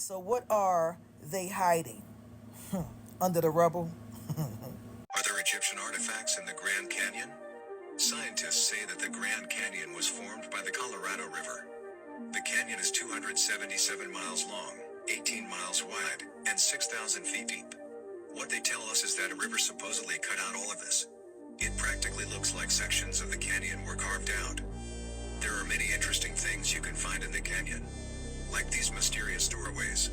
So what are they hiding? Under the rubble? Are there Egyptian artifacts in the Grand Canyon? Scientists say that the Grand Canyon was formed by the Colorado River. The canyon is 277 miles long, 18 miles wide, and 6,000 feet deep. What they tell us is that a river supposedly cut out all of this. It practically looks like sections of the canyon were carved out. There are many interesting things you can find in the canyon, like these mysterious doorways.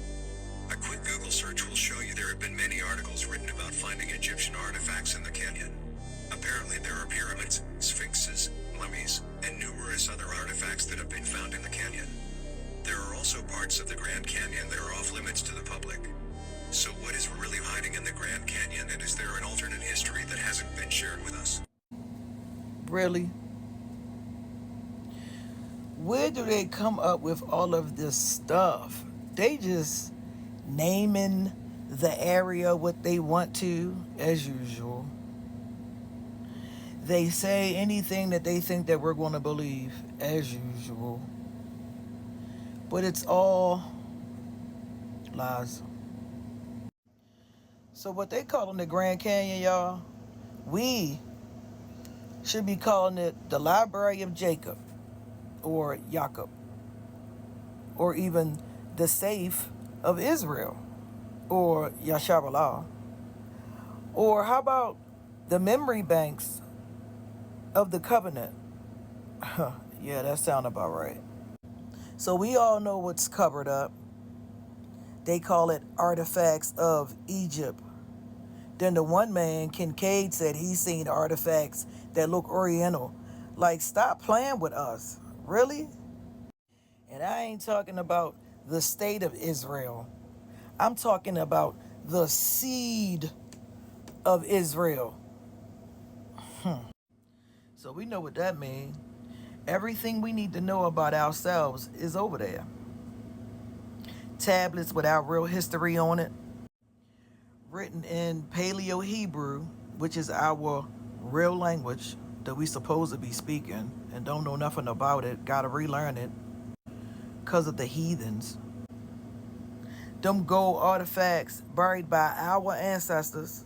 A quick Google search will show you there have been many articles written about finding Egyptian artifacts in the canyon. Apparently there are pyramids, sphinxes, mummies, and numerous other artifacts that have been found in the canyon. There are also parts of the Grand Canyon that are off limits to the public. So what is really hiding in the Grand Canyon, and is there an alternate history that hasn't been shared with us? Really? Where do they come up with all of this stuff? They just naming the area what they want to, as usual. They say anything that they think that we're going to believe, as usual. But it's all lies. So what they calling the Grand Canyon, y'all, we should be calling it the Library of Jacob, or Jacob, or even the Safe of Israel, or Yasharallah. Or how about the memory banks of the covenant? Yeah, that sounds about right. So we all know what's covered up. They call it artifacts of Egypt. Then the one man, Kincaid, said he's seen artifacts that look oriental. Like, stop playing with us. Really? And I ain't talking about the state of Israel. I'm talking about the seed of Israel. So we know what that means. Everything we need to know about ourselves is over there. Tablets with our real history on it, written in Paleo Hebrew, which is our real language that we supposed to be speaking and don't know nothing about it, gotta relearn it because of the heathens. Them gold artifacts buried by our ancestors.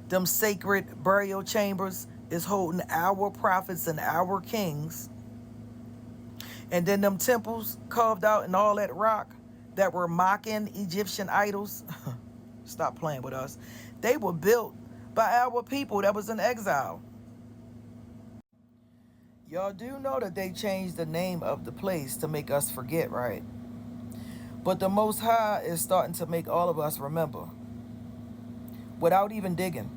Them sacred burial chambers is holding our prophets and our kings. And then them temples carved out in all that rock that were mocking Egyptian idols. Stop playing with us. They were built by our people that was in exile. Y'all do know that they changed the name of the place to make us forget, right? But the Most High is starting to make all of us remember without even digging.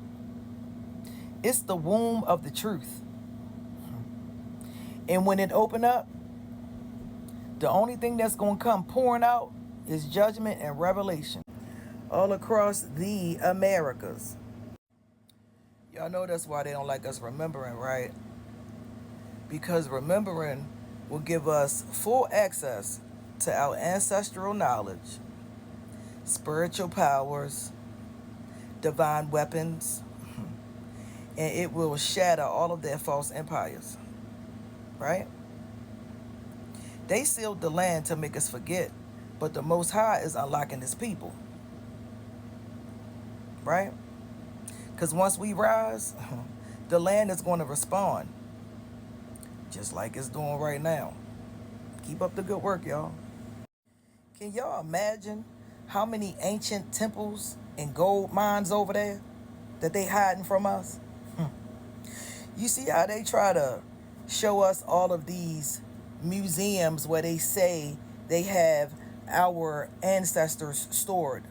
It's the womb of the truth. And when it open up, the only thing that's going to come pouring out is judgment and revelation all across the Americas. Y'all know that's why they don't like us remembering, right? Because remembering will give us full access to our ancestral knowledge, spiritual powers, divine weapons, and it will shatter all of their false empires, right? They sealed the land to make us forget, but the Most High is unlocking his people, right? Because once we rise, the land is going to respond, just like it's doing right now. Keep up the good work, y'all. Can y'all imagine how many ancient temples and gold mines over there that they hiding from us? You see how they try to show us all of these museums where they say they have our ancestors stored?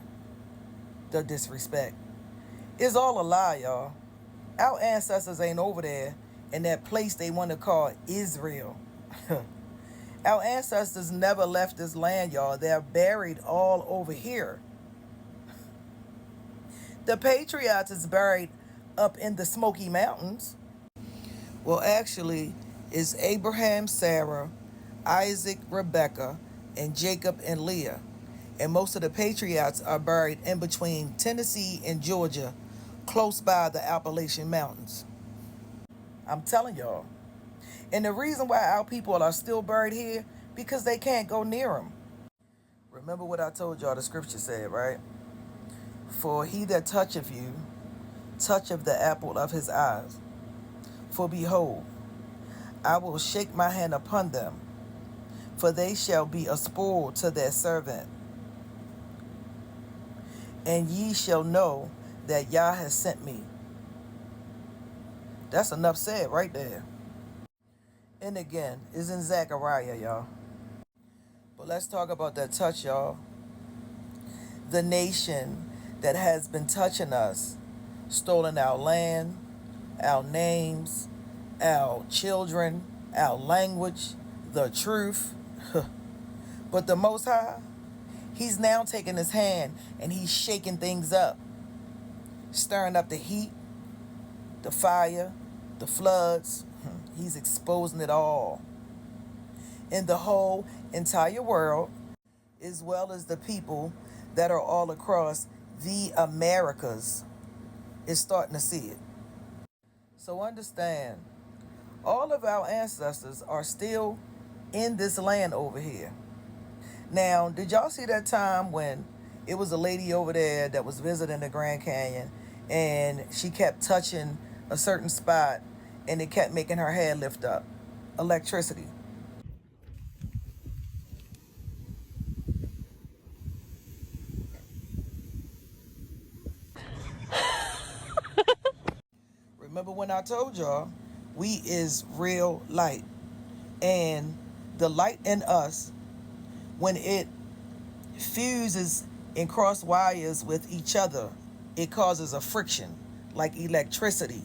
The disrespect is all a lie, y'all. Our ancestors ain't over there in that place they want to call Israel. Our ancestors never left this land, y'all. They're buried all over here. The patriots is buried up in the Smoky Mountains. Well, actually, it's Abraham, Sarah, Isaac, Rebecca, and Jacob and Leah. And most of the patriots are buried in between Tennessee and Georgia, close by the Appalachian Mountains. I'm telling y'all. And the reason why our people are still buried here, because they can't go near them. Remember what I told y'all the scripture said, right? For he that toucheth you, toucheth the apple of his eyes. For behold, I will shake my hand upon them, for they shall be a spoil to their servant. And ye shall know that Yah has sent me. That's enough said right there. And again, it's in Zechariah, y'all. But let's talk about that touch, y'all. The nation that has been touching us, stolen our land, our names, our children, our language, the truth. But the Most High, he's now taking his hand and he's shaking things up, stirring up the heat, the fire, the floods. He's exposing it all. In the whole entire world, as well as the people that are all across the Americas, is starting to see it. So understand, all of our ancestors are still in this land over here. Now, did y'all see that time when it was a lady over there that was visiting the Grand Canyon and she kept touching a certain spot and it kept making her hair lift up? Electricity. Remember when I told y'all, we is real light. And the light in us, when it fuses and cross wires with each other, it causes a friction like electricity.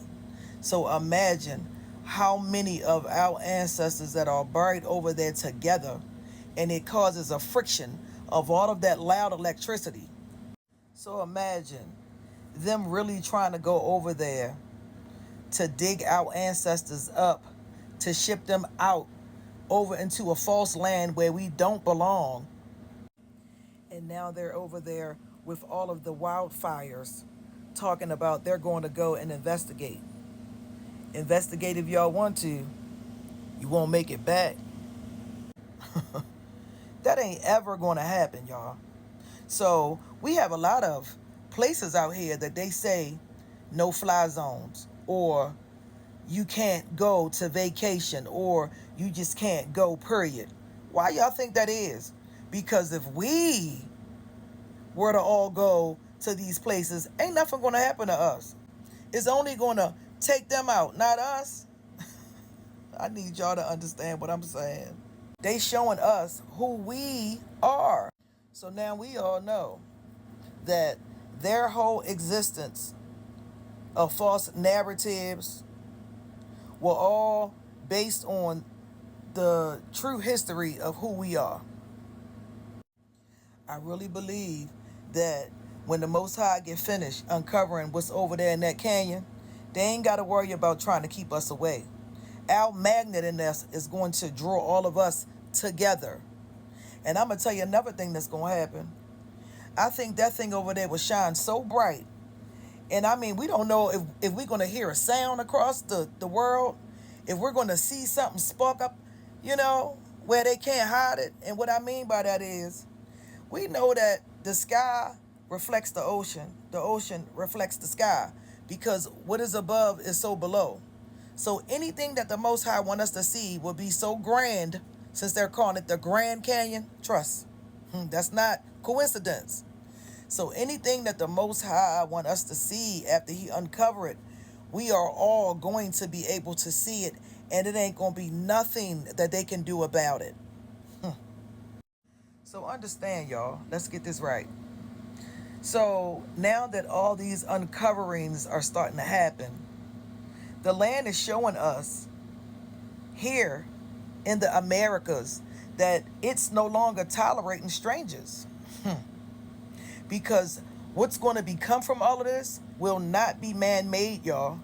So imagine how many of our ancestors that are buried over there together, and it causes a friction of all of that loud electricity. So imagine them really trying to go over there to dig our ancestors up, to ship them out over into a false land where we don't belong. And now they're over there with all of the wildfires talking about they're going to go and investigate. Investigate if y'all want to. You won't make it back. That ain't ever going to happen, y'all. So we have a lot of places out here that they say no fly zones, or you can't go to vacation, or you just can't go, period. Why y'all think that is? Because if we were to all go to these places, ain't nothing going to happen to us. It's only going to take them out, not us. I need y'all to understand what I'm saying. They showing us who we are. So now we all know that their whole existence of false narratives were all based on the true history of who we are. I really believe that when the Most High get finished uncovering what's over there in that canyon, they ain't got to worry about trying to keep us away. Our magnet in us is going to draw all of us together. And I'm going to tell you another thing that's going to happen. I think that thing over there will shine so bright. And I mean, we don't know if we're going to hear a sound across the world, if we're going to see something spark up, where they can't hide it. And what I mean by that is, we know that the sky reflects the ocean reflects the sky, because what is above is so below. So anything that the Most High want us to see will be so grand, since they're calling it the Grand Canyon. Trust, that's not coincidence. So anything that the Most High want us to see after he uncover it, we are all going to be able to see it, and it ain't going to be nothing that they can do about it. So understand, y'all. Let's get this right. So now that all these uncoverings are starting to happen, the land is showing us here in the Americas that it's no longer tolerating strangers. Because what's going to become from all of this will not be man-made, y'all.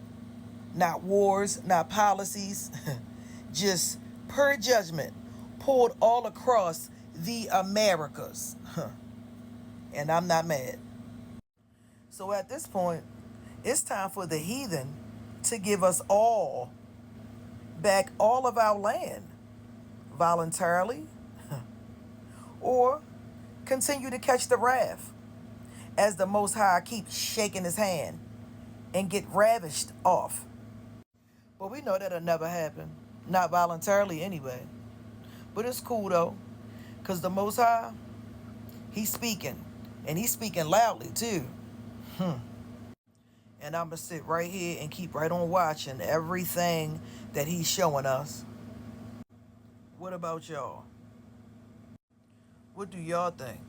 Not wars, not policies. Just pure judgment poured all across the Americas. And I'm not mad. So at this point, it's time for the heathen to give us all back all of our land voluntarily or continue to catch the wrath as the Most High keeps shaking his hand and get ravished off. But we know that'll never happen. Not voluntarily anyway. But it's cool though, because the Most High, he's speaking. And he's speaking loudly too. And I'm going to sit right here and keep right on watching everything that he's showing us. What about y'all? What do y'all think?